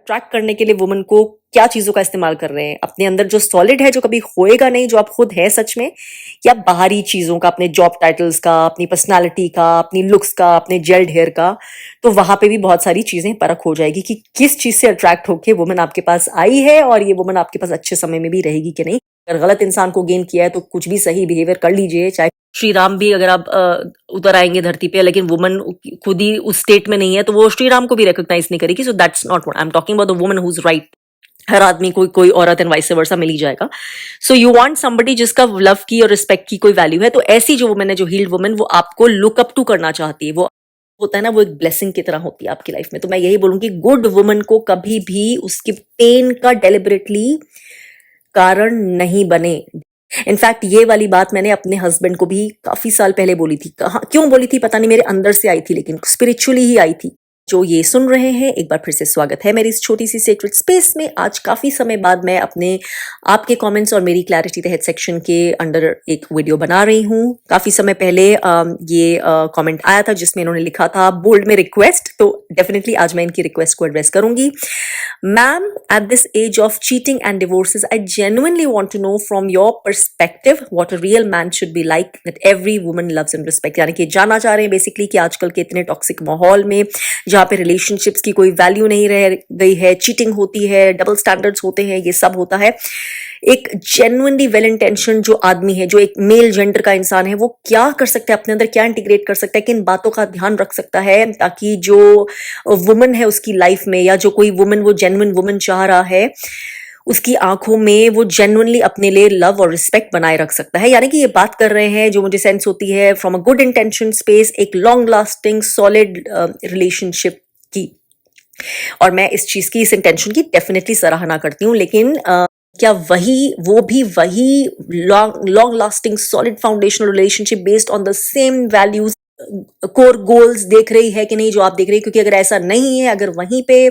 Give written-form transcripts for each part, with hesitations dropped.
Attract करने के लिए वुमन को क्या चीजों का इस्तेमाल कर रहे हैं? अपने अंदर जो सॉलिड है, जो कभी होएगा नहीं, जो आप खुद है सच में, या बाहरी चीजों का, अपने जॉब टाइटल्स का, अपनी पर्सनालिटी का, अपनी लुक्स का, अपने जेल्ड हेयर का? तो वहां पे भी बहुत सारी चीजें परख हो जाएगी कि किस चीज से अट्रैक्ट होके वुमन आपके पास आई है और ये वुमन आपके पास अच्छे समय में भी रहेगी कि नहीं। अगर गलत इंसान को गेन किया है तो कुछ भी सही बिहेवियर कर लीजिए, चाहे श्री राम भी अगर आप उतर आएंगे धरती पे, लेकिन वुमन खुद ही उस स्टेट में नहीं है तो वो श्री राम को भी रिकॉग्नाइज नहीं करेगी। So that's not what I am talking about, the woman who is right. हर आदमी को कोई औरत एंड वाइस वर्सा मिल ही जाएगा। सो यू वांट समबडी जिसका लव की और रिस्पेक्ट की कोई वैल्यू है। तो ऐसी जो वुमन है, जो हील्ड वुमन, वो आपको लुक अप टू करना चाहती है। वो होता है ना, वो एक ब्लेसिंग की तरह होती है आपकी लाइफ में। तो मैं यही बोलूंगी, गुड वुमन को कभी भी उसके पेन का डेलिबरेटली कारण नहीं बने। इनफैक्ट ये वाली बात मैंने अपने हस्बैंड को भी काफी साल पहले बोली थी। कहा क्यों बोली थी पता नहीं, मेरे अंदर से आई थी, लेकिन स्पिरिचुअली ही आई थी। जो ये सुन रहे हैं, एक बार फिर से स्वागत है मेरी इस छोटी सी सीक्रेट स्पेस में। आज काफी समय बाद मैं अपने आपके कमेंट्स और मेरी क्लैरिटी द हेड सेक्शन के अंडर एक वीडियो बना रही हूँ। काफी समय पहले ये कमेंट आया था जिसमें इन्होंने लिखा था बोल्ड में रिक्वेस्ट, तो डेफिनेटली आज मैं इनकी रिक्वेस्ट को एड्रेस करूंगी। Ma'am, at this age of cheating and divorces, I genuinely want to know from your perspective what a real man should be like that every woman loves and respect. यानी कि जानना चाह रहे हैं basically कि आजकल के इतने टॉक्सिक माहौल में, जहाँ पे रिलेशनशिप्स की कोई वैल्यू नहीं रह गई है, चीटिंग होती है, डबल स्टैंडर्ड्स होते हैं, ये सब होता है, एक जेन्युइनली वेल इंटेंशन जो आदमी है, जो एक मेल जेंडर का इंसान है, वो क्या कर सकता है अपने अंदर, क्या इंटीग्रेट कर सकता है, किन बातों का ध्यान रख सकता है ताकि जो वुमन है उसकी लाइफ में, या जो कोई वुमन वो जेन्युइन वुमन चाह रहा है, उसकी आंखों में वो जेन्युइनली अपने लिए लव और रिस्पेक्ट बनाए रख सकता है। यानी कि ये बात कर रहे हैं, जो मुझे सेंस होती है from a good intention space, एक लॉन्ग लास्टिंग सॉलिड रिलेशनशिप की। और मैं इस चीज की, इस इंटेंशन की डेफिनेटली सराहना करती हूँ। लेकिन क्या वो भी वही long lasting solid foundational relationship based on the same values, core goals देख रही है कि नहीं जो आप देख रही है? क्योंकि अगर ऐसा नहीं है, अगर वहीं पे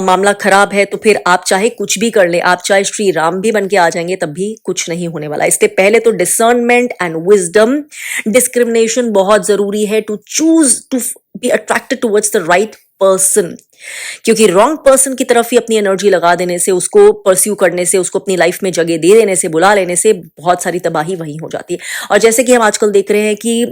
मामला खराब है, तो फिर आप चाहे कुछ भी कर ले, आप चाहे श्री राम भी बन के आ जाएंगे, तब भी कुछ नहीं होने वाला। इससे पहले तो डिसर्नमेंट एंड विजडम, डिस्क्रिमिनेशन बहुत जरूरी है to choose to be attracted towards the right person. क्योंकि रॉन्ग पर्सन की तरफ ही अपनी एनर्जी लगा देने से, उसको परस्यू करने से, उसको अपनी लाइफ में जगह दे देने से, बुला लेने से बहुत सारी तबाही वहीं हो जाती है। और जैसे कि हम आजकल देख रहे हैं कि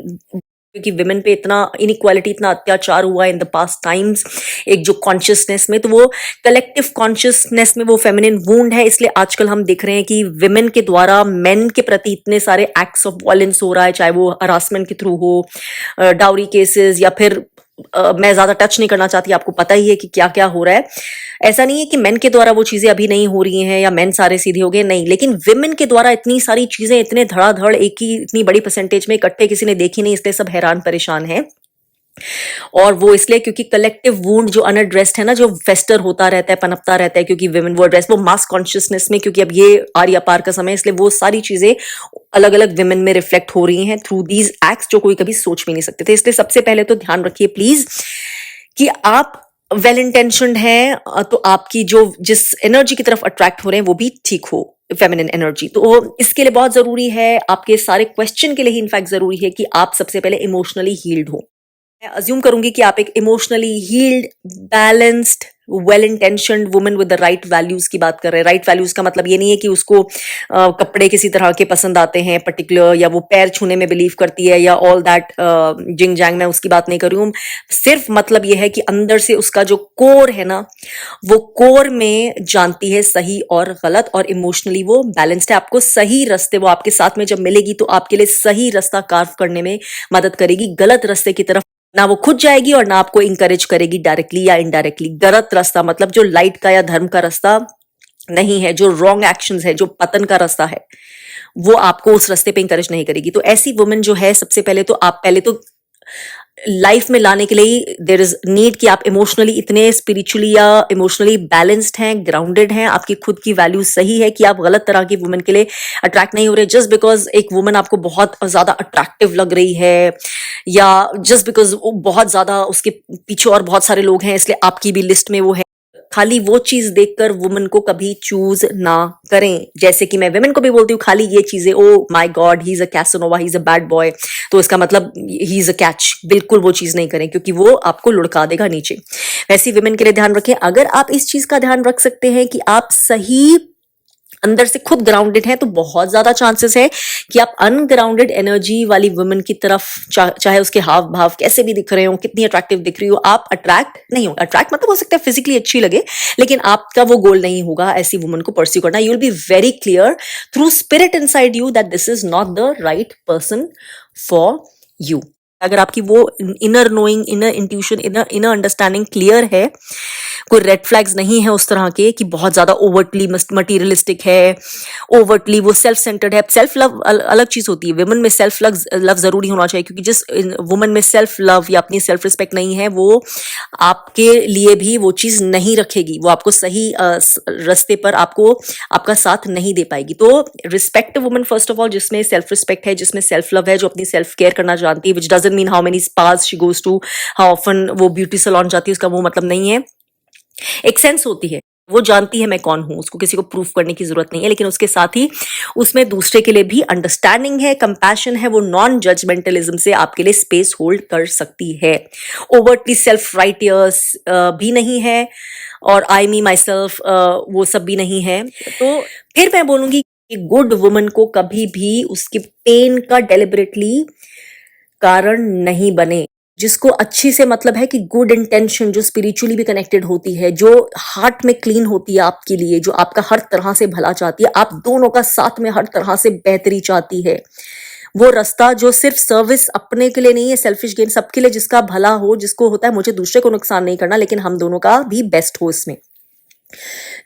क्योंकि विमेन पे इतना इनइक्वालिटी, इतना अत्याचार हुआ इन द पास्ट टाइम्स, एक जो कॉन्शियसनेस में, तो वो कलेक्टिव कॉन्शियसनेस में वो फेमिनिन वूंड है। इसलिए आजकल हम देख रहे हैं कि विमेन के द्वारा मेन के प्रति इतने सारे एक्ट्स ऑफ वायलेंस हो रहा है, चाहे वो हरासमेंट के थ्रू हो, डाउरी केसेस, या फिर मैं ज्यादा टच नहीं करना चाहती, आपको पता ही है कि क्या क्या हो रहा है। ऐसा नहीं है कि मेन के द्वारा वो चीजें अभी नहीं हो रही हैं या मेन सारे सीधे हो गए, नहीं, लेकिन विमेन के द्वारा इतनी सारी चीजें इतने धड़ाधड़ एक ही इतनी बड़ी परसेंटेज में इकट्ठे किसी ने देखी नहीं, इसलिए सब हैरान परेशान है। और वो इसलिए क्योंकि कलेक्टिव वूंड जो अनएड्रेस्ड है ना, जो फेस्टर होता रहता है, पनपता रहता है, क्योंकि विमेन वो एड्रेस, वो मास कॉन्शियसनेस में, क्योंकि अब ये आर्या पार का समय है, इसलिए वो सारी चीजें अलग अलग विमेन में रिफ्लेक्ट हो रही हैं थ्रू दीज एक्ट्स, जो कोई कभी सोच भी नहीं सकते थे। इसलिए सबसे पहले तो ध्यान रखिए प्लीज कि आप वेल इंटेंशनड हैं, तो आपकी जो जिस एनर्जी की तरफ अट्रैक्ट हो रहे हैं वो भी ठीक हो, फेमिनिन एनर्जी। तो इसके लिए बहुत जरूरी है, आपके सारे क्वेश्चन के लिए ही इनफैक्ट जरूरी है कि आप सबसे पहले इमोशनली हील्ड हो। मैं अज्यूम करूंगी कि आप एक emotionally healed, balanced, well intentioned woman with the right values की बात कर रहे हैं। राइट वैल्यूज का मतलब ये नहीं है कि उसको कपड़े किसी तरह के पसंद आते हैं पर्टिकुलर, या वो पैर छूने में बिलीव करती है, या ऑल दैट जिंग जैंग, मैं उसकी बात नहीं कर रही हूँ। सिर्फ मतलब ये है कि अंदर से उसका जो कोर है ना, वो कोर में जानती है सही और गलत, और इमोशनली वो बैलेंस्ड है। आपको सही रास्ते, वो आपके साथ में जब मिलेगी तो आपके लिए सही रास्ता कार्व करने में मदद करेगी। गलत रास्ते की तरफ ना वो खुद जाएगी और ना आपको इंकरेज करेगी डायरेक्टली या इनडायरेक्टली। गलत रास्ता मतलब जो लाइट का या धर्म का रास्ता नहीं है, जो रॉन्ग एक्शंस है, जो पतन का रास्ता है, वो आपको उस रास्ते पे इंकरेज नहीं करेगी। तो ऐसी वुमन जो है, सबसे पहले तो आप पहले तो लाइफ में लाने के लिए देयर इज नीड कि आप इमोशनली इतने स्पिरिचुअली या इमोशनली बैलेंस्ड हैं, ग्राउंडेड हैं, आपकी खुद की वैल्यू सही है कि आप गलत तरह की वुमन के लिए अट्रैक्ट नहीं हो रहे जस्ट बिकॉज एक वुमन आपको बहुत ज्यादा अट्रैक्टिव लग रही है, या जस्ट बिकॉज वो बहुत ज्यादा उसके पीछे और बहुत सारे लोग हैं इसलिए आपकी भी लिस्ट में वो है। खाली वो चीज देखकर वुमन को कभी चूज ना करें। जैसे कि मैं वुमेन को भी बोलती हूँ, खाली ये चीजें, oh my God he is a Casanova, he is a bad boy, तो इसका मतलब ही इज अ कैच, बिल्कुल वो चीज नहीं करें क्योंकि वो आपको लुढ़का देगा नीचे। वैसे वुमेन के लिए ध्यान रखें, अगर आप इस चीज का ध्यान रख सकते हैं कि आप सही अंदर से खुद ग्राउंडेड हैं, तो बहुत ज्यादा चांसेस है कि आप अनग्राउंडेड एनर्जी वाली वुमन की तरफ चाहे उसके हाव भाव कैसे भी दिख रहे हो, कितनी अट्रैक्टिव दिख रही हो, आप अट्रैक्ट नहीं हो। अट्रैक्ट मतलब हो सकता है फिजिकली अच्छी लगे, लेकिन आपका वो गोल नहीं होगा ऐसी वुमन को परस्यू करना। You will be very clear through spirit inside you that this is not the right person for you. अगर आपकी वो inner knowing, inner intuition, inner understanding clear है, कोई रेड फ्लैग्स नहीं है उस तरह के कि बहुत ज्यादा ओवर्टली मटीरियलिस्टिक है, ओवर्टली वो सेल्फ सेंटर्ड है। सेल्फ लव अलग चीज होती है, वुमन में सेल्फ लव जरूरी होना चाहिए, क्योंकि जिस वुमन में सेल्फ लव या अपनी सेल्फ रिस्पेक्ट नहीं है, वो आपके लिए भी वो चीज नहीं रखेगी, वो आपको सही रास्ते पर आपको आपका साथ नहीं दे पाएगी। तो respect woman first of all, जिसमें सेल्फ रिस्पेक्ट है, जिसमें सेल्फ लव है, जो अपनी सेल्फ केयर करना जानती है, which doesn't mean how many spas she goes to, how often वो ब्यूटी सैलून जाती है, उसका वो मतलब नहीं है। एक सेंस होती है, वो जानती है मैं कौन हूं, उसको किसी को प्रूफ करने की जरूरत नहीं है, लेकिन उसके साथ ही उसमें दूसरे के लिए भी अंडरस्टैंडिंग है, कंपैशन है, वो नॉन जजमेंटलिज्म से आपके लिए स्पेस होल्ड कर सकती है। ओवरटली सेल्फ राइटियस भी नहीं है, और आई मी माई सेल्फ वो सब भी नहीं है। तो फिर मैं बोलूंगी कि गुड वुमन को कभी भी उसके पेन का डेलिबरेटली कारण नहीं बने। जिसको अच्छी से मतलब है कि गुड इंटेंशन, जो स्पिरिचुअली भी कनेक्टेड होती है, जो हार्ट में क्लीन होती है आपके लिए, जो आपका हर तरह से भला चाहती है, आप दोनों का साथ में हर तरह से बेहतरी चाहती है, वो रास्ता जो सिर्फ सर्विस अपने के लिए नहीं है, सेल्फिश गेन, सबके लिए, जिसका भला हो, जिसको होता है मुझे दूसरे को नुकसान नहीं करना, लेकिन हम दोनों का भी बेस्ट हो इसमें,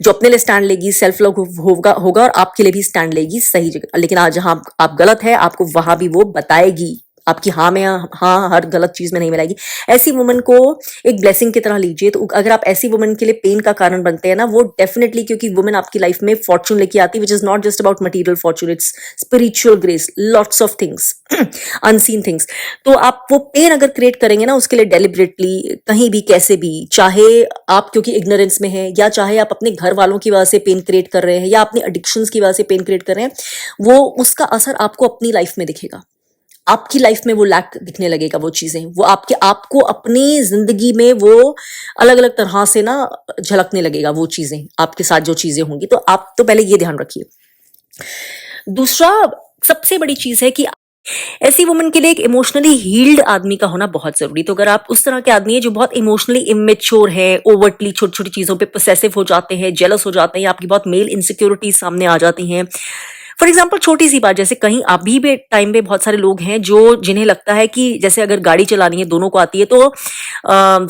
जो अपने लिए स्टैंड लेगी, सेल्फ लव होगा और आपके लिए भी स्टैंड लेगी सही जगह। लेकिन आज जहां आप गलत है, आपको वहां भी वो बताएगी, आपकी हाँ में हाँ हर गलत चीज में नहीं मिलाएगी। ऐसी वुमन को एक ब्लेसिंग की तरह लीजिए। तो अगर आप ऐसी वुमन के लिए पेन का कारण बनते हैं ना, वो डेफिनेटली, क्योंकि वुमन आपकी लाइफ में फॉर्चून लेके आती है, which is not just about material Fortune, it's spiritual grace, lots of things, unseen things. तो आप वो पेन अगर क्रिएट करेंगे ना उसके लिए डेलिबरेटली, कहीं भी कैसे भी, चाहे आप क्योंकि इग्नोरेंस में है, या चाहे आप अपने घर वालों की वजह से पेन क्रिएट कर रहे हैं, या अपनी एडिक्शंस की वजह से पेन क्रिएट कर रहे हैं, वो उसका असर आपको अपनी लाइफ में दिखेगा। आपकी लाइफ में वो लैक दिखने लगेगा, वो चीजें, वो आपको अपनी जिंदगी में वो अलग अलग तरह से ना झलकने लगेगा, वो चीजें आपके साथ जो चीजें होंगी। तो आप तो पहले ये ध्यान रखिए। दूसरा सबसे बड़ी चीज है कि ऐसी वुमन के लिए एक इमोशनली हील्ड आदमी का होना बहुत जरूरी। तो अगर आप उस तरह के आदमी है जो बहुत इमोशनली इमेच्योर है, ओवरटली छोटी छोटी चीजों पे पोसेसिव हो जाते हैं, जेलस हो जाते हैं, या आपकी बहुत मेल इनसिक्योरिटीज सामने आ जाती हैं। फॉर एग्जाम्पल छोटी सी बात, जैसे कहीं अभी भी टाइम पे बहुत सारे लोग हैं जो जिन्हें लगता है कि जैसे अगर गाड़ी चलानी है, दोनों को आती है, तो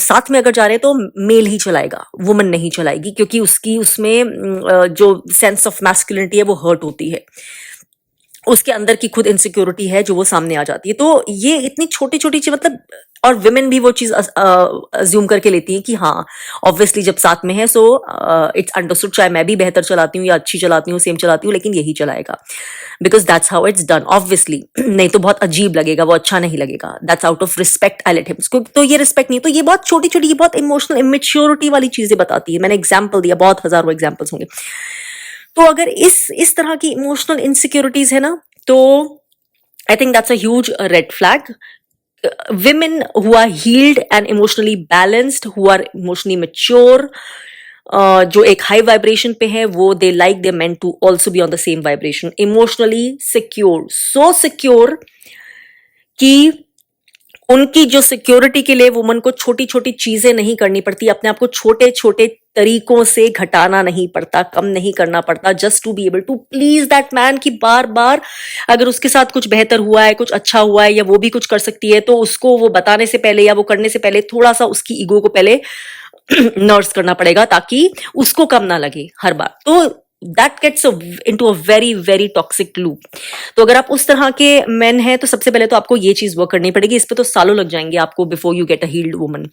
साथ में अगर जा रहे हैं तो मेल ही चलाएगा, वुमन नहीं चलाएगी, क्योंकि उसकी उसमें जो सेंस ऑफ मैस्कुलिनिटी है वो हर्ट होती है, उसके अंदर की खुद इनसिक्योरिटी है जो वो सामने आ जाती है। तो ये इतनी छोटी छोटी चीज, मतलब, और विमेन भी वो चीज अज्यूम करके लेती है कि हाँ ऑब्वियसली जब साथ में है, सो इट्स अंडरस्टूड, चाहे मैं भी बेहतर चलाती हूँ या अच्छी चलाती हूँ, सेम चलाती हूँ, लेकिन यही चलाएगा, because that's how it's done obviously. नहीं तो बहुत अजीब लगेगा, वो अच्छा नहीं लगेगा, that's out of respect I let him. तो ये रिस्पेक्ट नहीं, तो ये बहुत छोटी छोटी, ये बहुत इमोशनल इमेच्योरिटी वाली चीजें बताती है। मैंने एग्जाम्पल दिया, बहुत हजारों एग्जाम्पल्स होंगे। तो अगर इस तरह की इमोशनल इनसिक्योरिटीज है ना, तो I think that's a huge red flag. Women who are healed and emotionally balanced, who are emotionally mature, जो एक हाई वाइब्रेशन पे है, वो they like they meant to also be on the same vibration. Emotionally secure, so secure कि उनकी जो security के लिए वुमन को छोटी छोटी चीजें नहीं करनी पड़ती, अपने आप को छोटे छोटे तरीकों से घटाना नहीं पड़ता, कम नहीं करना पड़ता, just to be able to please that man. कि बार बार अगर उसके साथ कुछ बेहतर हुआ है, कुछ अच्छा हुआ है, या वो भी कुछ कर सकती है, तो उसको वो बताने से पहले या वो करने से पहले थोड़ा सा उसकी ईगो को पहले नर्स करना पड़ेगा, ताकि उसको कम ना लगे हर बार। तो that gets into a very very toxic loop. तो अगर आप उस तरह के मैन हैं, तो सबसे पहले तो आपको ये चीज वर्क करनी पड़ेगी। इस पे तो सालों लग जाएंगे आपको before you get a healed woman,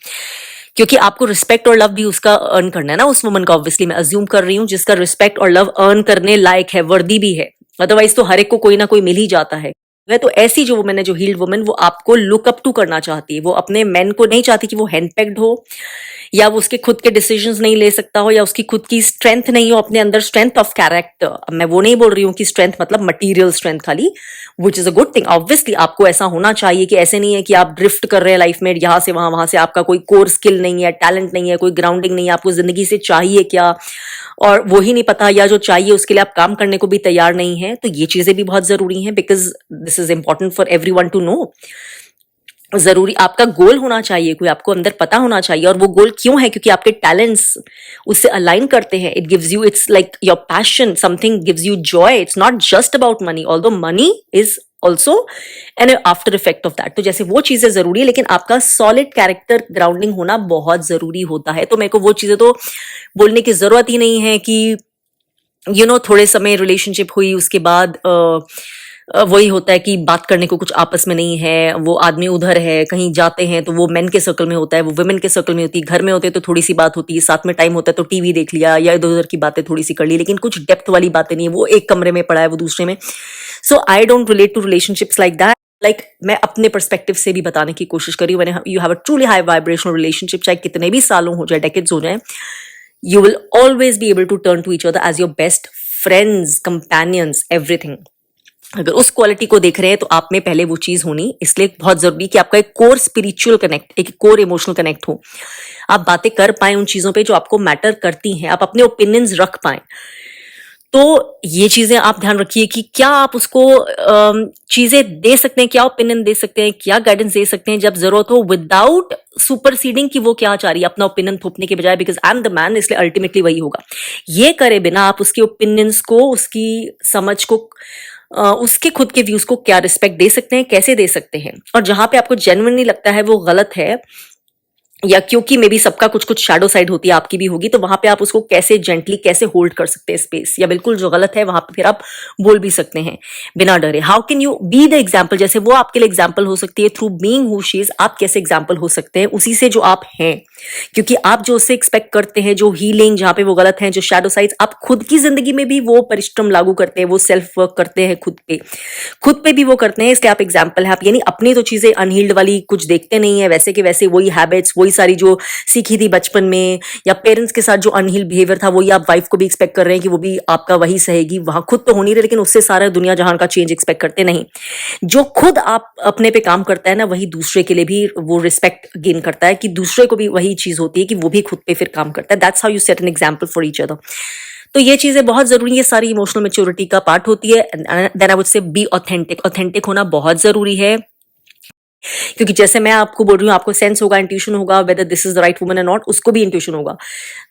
क्योंकि आपको रिस्पेक्ट और लव भी उसका अर्न करना है ना, उस वुमन का। ऑब्वियसली मैं अज्यूम कर रही हूँ जिसका रिस्पेक्ट और लव अर्न करने लायक है, वर्दी भी है, अदरवाइज तो हर एक को कोई ना कोई मिल ही जाता है। वह तो ऐसी जो वुमन है, जो हील्ड वुमन, वो आपको लुक अप टू करना चाहती है, वो अपने मैन को नहीं चाहती कि वो हैंडपेक्ड हो या वो उसके खुद के डिसीजंस नहीं ले सकता हो, या उसकी खुद की स्ट्रेंथ नहीं हो अपने अंदर, स्ट्रेंथ ऑफ कैरेक्टर। मैं वो नहीं बोल रही हूँ कि स्ट्रेंथ मतलब मटीरियल स्ट्रेंथ खाली, which is a good thing. Obviously आपको ऐसा होना चाहिए कि ऐसे नहीं है कि आप ड्रिफ्ट कर रहे हैं लाइफ में यहाँ से वहां, वहां से आपका कोई कोर स्किल नहीं है, टैलेंट नहीं है, कोई ग्राउंडिंग नहीं है, आपको जिंदगी से चाहिए क्या और वो ही नहीं पता, या जो चाहिए उसके लिए आप काम करने को भी तैयार नहीं है। तो ये चीजें भी बहुत जरूरी हैं, because this is important for everyone to know. जरूरी आपका गोल होना चाहिए, कोई आपको अंदर पता होना चाहिए, और वो गोल क्यों है, क्योंकि आपके टैलेंट्स उससे अलाइन करते हैं। It gives you, it's like your passion, something gives you Joy. It's not just about money, although money is also an after effect of that. तो जैसे वो चीजें जरूरी है, लेकिन आपका सॉलिड कैरेक्टर ग्राउंडिंग होना बहुत जरूरी होता है। तो मेरे को वो चीजें तो बोलने की जरूरत ही नहीं है कि थोड़े समय रिलेशनशिप हुई, उसके बाद वही होता है कि बात करने को कुछ आपस में नहीं है, वो आदमी उधर है, कहीं जाते हैं तो वो मेन के सर्कल में होता है, वो वुमेन के सर्कल में होती है, घर में होते हैं तो थोड़ी सी बात होती है, साथ में टाइम होता है तो टीवी देख लिया या इधर उधर की बातें थोड़ी सी कर ली, लेकिन कुछ डेप्थ वाली बातें नहीं है। वो एक कमरे में पड़ा है, वो दूसरे में। So I don't relate to relationships like that. Like मैं अपने परस्पेक्टिव से भी बताने की कोशिश करी हूँ, you have a truly high vibrational relationship, चाहे कितने भी सालों हो जाए, डेकेड्स हो जाए, you will always be able to turn to each other as your best friends, companions, everything। अगर उस क्वालिटी को देख रहे हैं तो आप में पहले वो चीज होनी, इसलिए बहुत जरूरी कि आपका एक कोर स्पिरिचुअल कनेक्ट, एक कोर इमोशनल कनेक्ट हो, आप बातें कर पाए उन चीजों पे जो आपको मैटर करती हैं, आप अपने ओपिनियंस रख पाए। तो ये चीजें आप ध्यान रखिए कि क्या आप उसको चीजें दे सकते हैं, क्या ओपिनियन दे सकते हैं, क्या गाइडेंस दे सकते हैं जब जरूरत हो, विदाउट सुपरसीडिंग कि वो क्या चाह रही है, अपना ओपिनियन थोपने के बजाय, because I am the man, इसलिए अल्टीमेटली वही होगा। ये करे बिना आप उसके ओपिनियंस को, उसकी समझ को, उसके खुद के व्यूज को क्या रिस्पेक्ट दे सकते हैं, कैसे दे सकते हैं, और जहां पे आपको जेन्युइनली लगता है वो गलत है, या क्योंकि मे बी सबका कुछ कुछ शैडो साइड होती है, आपकी भी होगी, तो वहां पे आप उसको कैसे जेंटली कैसे होल्ड कर सकते हैं स्पेस, या बिल्कुल जो गलत है वहां पे फिर आप बोल भी सकते हैं बिना डरे। How can you be the example, जैसे वो आपके लिए एग्जाम्पल हो सकती है through being who she is, आप कैसे एग्जाम्पल हो सकते हैं उसी से जो आप हैं, क्योंकि आप जो उससे एक्सपेक्ट करते हैं, जो हीलिंग जहां पे वो गलत है, जो शैडो साइड्स, आप खुद की जिंदगी में भी वो परिश्रम लागू करते हैं, वो सेल्फ वर्क करते हैं खुद पे भी वो करते हैं, इसलिए आप एग्जाम्पल है। आप यानी अपनी तो चीजें अनहील्ड वाली कुछ देखते नहीं है, वैसे के वैसे वही हैबिट्स, वही सारी जो सीखी थी बचपन में, या पेरेंट्स के साथ जो अनहील्ड बिहेवियर था वही आप वाइफ को भी एक्सपेक्ट कर रहे हैं कि वो भी आपका वही सहेगी। वहां खुद तो हो नहीं रहे, लेकिन उससे सारा दुनिया जहान का चेंज एक्सपेक्ट करते नहीं। जो खुद आप अपने पे काम करता है ना, वही दूसरे के लिए भी वो रिस्पेक्ट गेन करता है, कि दूसरे को भी वही चीज होती है कि वो भी खुद पे फिर काम करता है। That's how you set an example for each other. तो ये चीजें बहुत जरूरी है, सारी इमोशनल मैच्योरिटी का पार्ट होती है। Then I would say be authentic, authentic होना बहुत जरूरी है, क्योंकि जैसे मैं आपको बोल रही हूँ, आपको सेंस होगा, इंट्यूशन होगा, whether this is the right woman और नॉट, उसको भी इंट्यूशन होगा,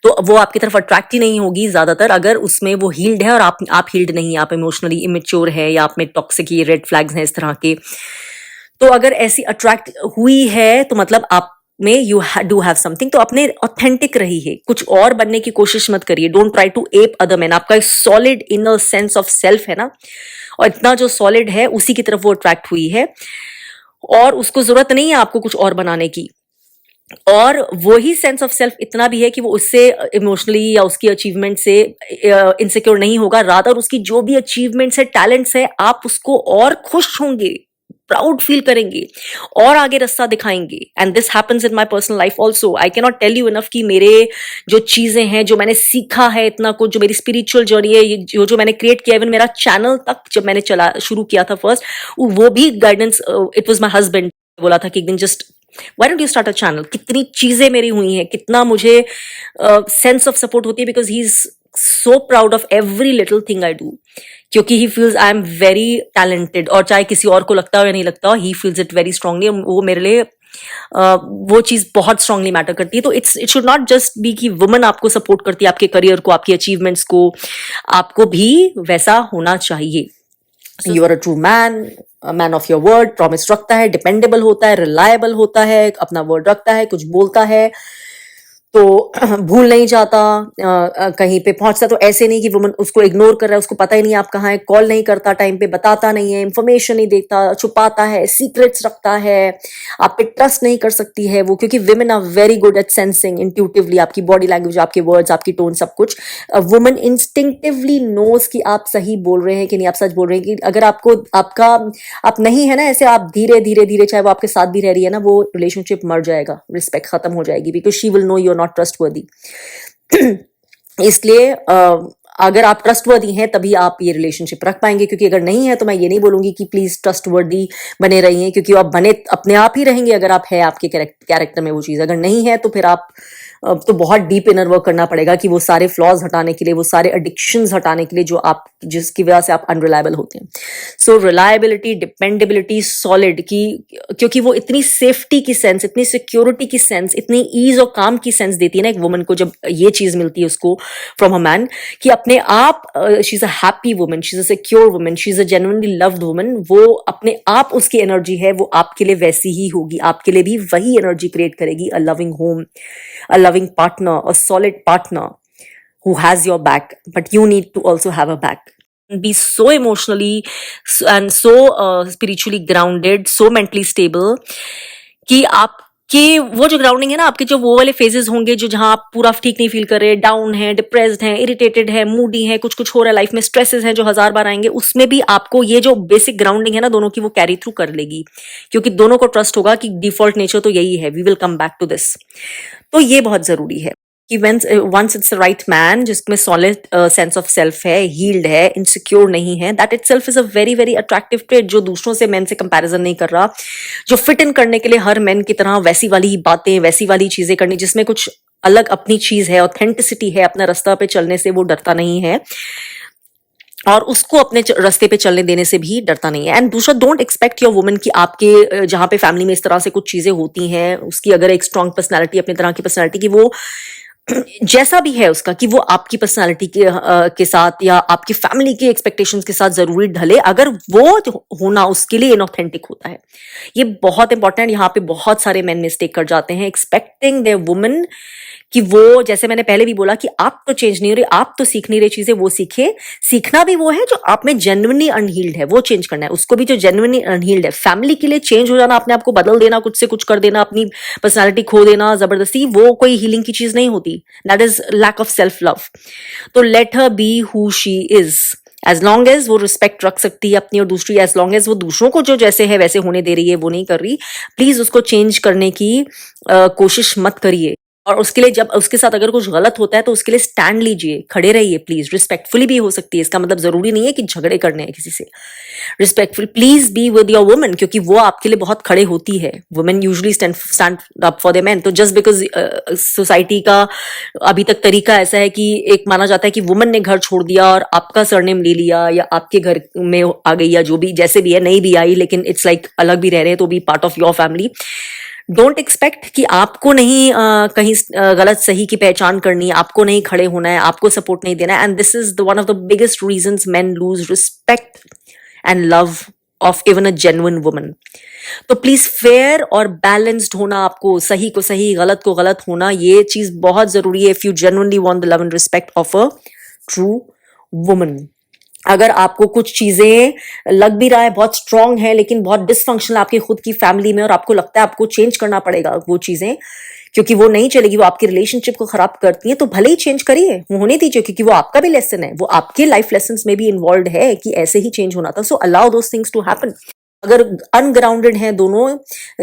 तो वो आपकी तरफ अट्रैक्ट ही नहीं होगी ज्यादातर, अगर उसमें वो हील्ड है और आप हील्ड नहीं है, आप इमोशनली इमेच्योर है, या आप में टॉक्सिक ये रेड फ्लैग्स हैं इस तरह के। तो अगर ऐसी अट्रैक्ट हुई है तो मतलब आप में यू डू हैव समथिंग। तो अपने ऑथेंटिक रहिए, कुछ और बनने की कोशिश मत करिए। Don't try to ape other man. आपका एक solid inner sense of self है ना, और इतना जो सॉलिड है उसी की तरफ वो अट्रैक्ट हुई है, और उसको जरूरत नहीं है आपको कुछ और बनाने की। और वही सेंस ऑफ सेल्फ इतना भी है कि वो उससे इमोशनली या उसकी अचीवमेंट से इनसिक्योर नहीं होगा, रादर उसकी जो भी अचीवमेंट्स है, टैलेंट्स है, आप उसको और खुश होंगे, प्राउड फील करेंगे, और आगे रास्ता दिखाएंगे। And this happens in my personal life also. I can not tell you enough कि मेरे जो चीजें हैं, जो मैंने सीखा है, इतना कुछ जो मेरी स्पिरिचुअल जर्नी है, जो मैंने क्रिएट किया, इवन मेरा चैनल तक जब मैंने शुरू किया था फर्स्ट, वो भी guidance, it was my husband बोला था कि एक दिन just why don't you start a channel. कितनी चीजें मेरी हुई हैं, कितना मुझे सेंस ऑफ सपोर्ट होती है, because he is so proud of every little thing I do, क्योंकि he feels I am very talented, और चाहे किसी और को लगता हो या नहीं लगता हो, he feels it very strongly. वो मेरे लिए वो चीज बहुत स्ट्रांगली मैटर करती है। तो it should not just be कि वुमन आपको सपोर्ट करती है, आपके करियर को, आपकी अचीवमेंट्स को, आपको भी वैसा होना चाहिए। You are a true man, man of your word, promise रखता है, डिपेंडेबल होता है, रिलायबल होता है, अपना वर्ड रखता है, कुछ बोलता है तो भूल नहीं जाता, कहीं पे पहुंचता तो ऐसे नहीं कि वुमन उसको इग्नोर कर रहा है, उसको पता ही नहीं आप कहाँ है, कॉल नहीं करता टाइम पे, बताता नहीं है, इंफॉर्मेशन नहीं देता, छुपाता है, सीक्रेट्स रखता है, आप पे ट्रस्ट नहीं कर सकती है वो, क्योंकि women are very good at sensing intuitively आपकी बॉडी लैंग्वेज, आपके वर्ड्स, आपकी टोन, सब कुछ। वुमन इंस्टिंक्टिवली नोज कि आप सही बोल रहे हैं कि नहीं, आप सच बोल रहे हैं कि अगर आपको आप नहीं है ना ऐसे, आप धीरे धीरे धीरे, चाहे वो आपके साथ भी रह रही है ना, वो रिलेशनशिप मर जाएगा, रिस्पेक्ट खत्म हो जाएगी, because she will know you are not trustworthy. इसलिए अगर आप ट्रस्टवर्दी हैं तभी आप ये रिलेशनशिप रख पाएंगे, क्योंकि अगर नहीं है तो मैं ये नहीं बोलूंगी कि प्लीज ट्रस्टवर्दी बने रहिए, क्योंकि आप बने अपने आप ही रहेंगे अगर आप है आपके कैरेक्टर में वो चीज। अगर नहीं है तो फिर आप तो बहुत डीप इनर वर्क करना पड़ेगा कि वो सारे फ्लॉज हटाने के लिए, वो सारे एडिक्शंस हटाने के लिए जो आप, जिसकी वजह से आप अनरिलायबल होते हैं। सो रिलायबिलिटी, डिपेंडेबिलिटी, सॉलिड की, क्योंकि वो इतनी सेफ्टी की सेंस, इतनी सिक्योरिटी की सेंस, इतनी ईज और काम की सेंस देती है ना एक वुमन को, जब ये चीज मिलती है उसको फ्रॉम अ मैन, कि अपने आप she is a happy woman, she is a secure woman, she is a genuinely loved woman. वो अपने आप उसकी एनर्जी है, वो आपके लिए वैसी ही होगी, आपके लिए भी वही एनर्जी क्रिएट करेगी। A loving home, a loving partner, a solid partner who has your back, but you need to also have a back. Be so emotionally and so spiritually grounded, so mentally stable कि आपके वो जो grounding है ना, आपके जो वो वाले फेजेस होंगे जो जहां आप पूरा ठीक नहीं फील कर रहे, डाउन है, डिप्रेस्ड है, इरिटेटेड है, मूडी है, कुछ कुछ हो रहा है लाइफ में, स्ट्रेसेस हैं जो 1000 बार आएंगे, उसमें भी आपको ये जो बेसिक ग्राउंडिंग है ना दोनों की, वो कैरी थ्रू कर लेगी, क्योंकि दोनों को ट्रस्ट होगा कि डिफॉल्ट नेचर तो यही है, we will come back to this. तो ये बहुत जरूरी है कि वंस इट्स राइट मैन जिसमें सॉलिड सेंस ऑफ सेल्फ है, हील्ड है, इनसिक्योर नहीं है, that itself is a very very attractive trait, जो दूसरों से मैन से कंपैरिजन नहीं कर रहा, जो फिट इन करने के लिए हर मैन की तरह वैसी वाली ही बातें, वैसी वाली चीजें करनी, जिसमें कुछ अलग अपनी चीज है, ऑथेंटिसिटी है, अपना रास्ता पे चलने से वो डरता नहीं है, और उसको अपने रास्ते पे चलने देने से भी डरता नहीं है। एंड दूसरा, डोंट एक्सपेक्ट योर वुमन कि आपके जहां पे फैमिली में इस तरह से कुछ चीजें होती हैं, उसकी अगर एक स्ट्रांग पर्सनैलिटी, अपनी तरह की पर्सनैलिटी, कि वो जैसा भी है उसका, कि वो आपकी पर्सनालिटी के साथ या आपकी फैमिली के एक्सपेक्टेशंस के साथ जरूरी ढले, अगर वो होना उसके लिए इनऑथेंटिक होता है। ये बहुत इंपॉर्टेंट, यहाँ पे बहुत सारे मेन मिस्टेक कर जाते हैं, एक्सपेक्टिंग देयर वुमन कि वो, जैसे मैंने पहले भी बोला कि आप तो चेंज नहीं हो रहे, आप तो सीख नहीं रहे चीजें, वो सीखे। सीखना भी वो है जो आप में जेन्युइनली अनहील्ड है, वो चेंज करना है उसको भी जो जेन्युइनली अनहील्ड है। फैमिली के लिए चेंज हो जाना, अपने आप को बदल देना, कुछ से कुछ कर देना, अपनी पर्सनालिटी खो देना जबरदस्ती, वो कोई हीलिंग की चीज नहीं होती, that is lack of self love. तो let her be who she is, as long as वो रिस्पेक्ट रख सकती है अपनी और दूसरी, एज लॉन्ग एज वो दूसरों को जो जैसे है वैसे होने दे रही है, वो नहीं कर रही, प्लीज उसको चेंज करने की कोशिश मत करिए। और उसके लिए, जब उसके साथ अगर कुछ गलत होता है तो उसके लिए स्टैंड लीजिए, खड़े रहिए प्लीज। रिस्पेक्टफुली भी हो सकती है, इसका मतलब जरूरी नहीं है कि झगड़े करने हैं किसी से। Respectful, please be with your woman, क्योंकि वो आपके लिए बहुत खड़े होती है। Women usually stand up for the man. तो जस्ट बिकॉज सोसाइटी का अभी तक तरीका ऐसा है कि एक माना जाता है कि वुमन ने घर छोड़ दिया और आपका सरनेम ले लिया, या आपके घर में आ गई, या जो भी जैसे भी है, नहीं भी आई लेकिन इट्स लाइक अलग भी रह रहे हैं तो भी part of your family. Don't expect कि आपको नहीं कहीं गलत सही की पहचान करनी है, आपको नहीं खड़े होना है, आपको सपोर्ट नहीं देना है। And this is one of the biggest reasons men lose respect and love of even a genuine woman. तो प्लीज फेयर और बैलेंस्ड होना, आपको सही को सही, गलत को गलत होना, ये चीज बहुत जरूरी है if you genuinely want the love and respect of a true woman. अगर आपको कुछ चीजें लग भी रहा है बहुत स्ट्रांग है लेकिन बहुत डिसफंक्शनल आपकी खुद की फैमिली में, और आपको लगता है आपको चेंज करना पड़ेगा वो चीजें क्योंकि वो नहीं चलेगी, वो आपकी रिलेशनशिप को खराब करती है, तो भले ही चेंज करिए, वो होने दीजिए, क्योंकि वो आपका भी लेसन है, वो आपके लाइफ लेसन में भी इन्वॉल्व है कि ऐसे ही चेंज होना था। So allow those things to happen. अगर अनग्राउंडेड है दोनों,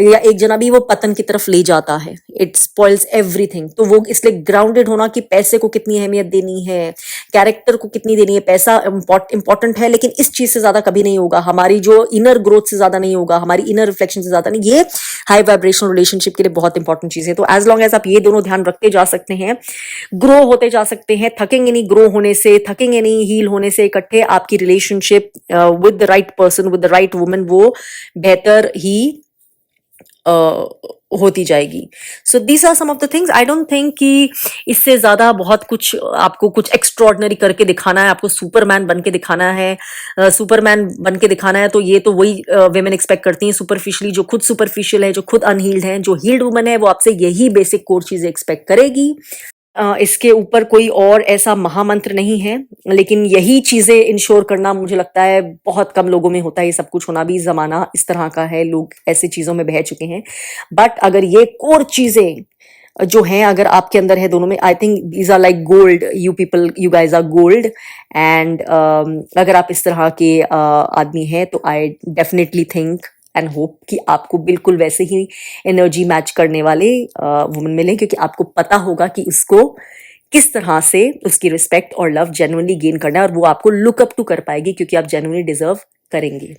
या एक जना भी वो पतन की तरफ ले जाता है, इट स्पॉइल्स एवरीथिंग। तो वो इसलिए ग्राउंडेड होना कि पैसे को कितनी अहमियत देनी है, कैरेक्टर को कितनी देनी है, पैसा इंपॉर्टेंट है लेकिन इस चीज से ज्यादा कभी नहीं होगा, हमारी जो इनर ग्रोथ से ज्यादा नहीं होगा, हमारी इनर रिफ्लेक्शन से ज्यादा नहीं। ये हाई वाइब्रेशनल रिलेशनशिप के लिए बहुत इंपॉर्टेंट चीज है। तो एज लॉन्ग एज आप ये दोनों ध्यान रखते जा सकते हैं, ग्रो होते जा सकते हैं, थकेंगे नहीं ग्रो होने से, थकेंगे नहीं हील होने से। इकट्ठे आपकी relationship with the right person, with the right woman, वो बेहतर ही होती जाएगी। So these are some of the things. I don't think कि इससे ज्यादा बहुत कुछ आपको कुछ एक्स्ट्रॉर्डनरी करके दिखाना है, आपको सुपरमैन बन के दिखाना है। सुपरमैन बन के दिखाना है तो ये तो वही वेमेन एक्सपेक्ट करती हैं सुपरफिशियली, जो खुद सुपरफिशियल है, जो खुद अनहील्ड है। जो हील्ड वुमन है वो आपसे यही बेसिक कोर चीजें एक्सपेक्ट करेगी। इसके ऊपर कोई और ऐसा महामंत्र नहीं है, लेकिन यही चीजें इंश्योर करना मुझे लगता है बहुत कम लोगों में होता है। ये सब कुछ होना भी, जमाना इस तरह का है, लोग ऐसी चीजों में बह चुके हैं। बट अगर ये कोर चीजें जो हैं अगर आपके अंदर है दोनों में, I think these are like gold. You people, you guys are gold. And अगर आप इस तरह के आदमी हैं तो I definitely think and hope कि आपको बिल्कुल वैसे ही एनर्जी मैच करने वाले वुमन मिलें, क्योंकि आपको पता होगा कि उसको किस तरह से उसकी रिस्पेक्ट और लव जेन्युइनली गेन करना है, और वो आपको लुक अप टू कर पाएगी क्योंकि आप जेन्युइनली डिजर्व करेंगे।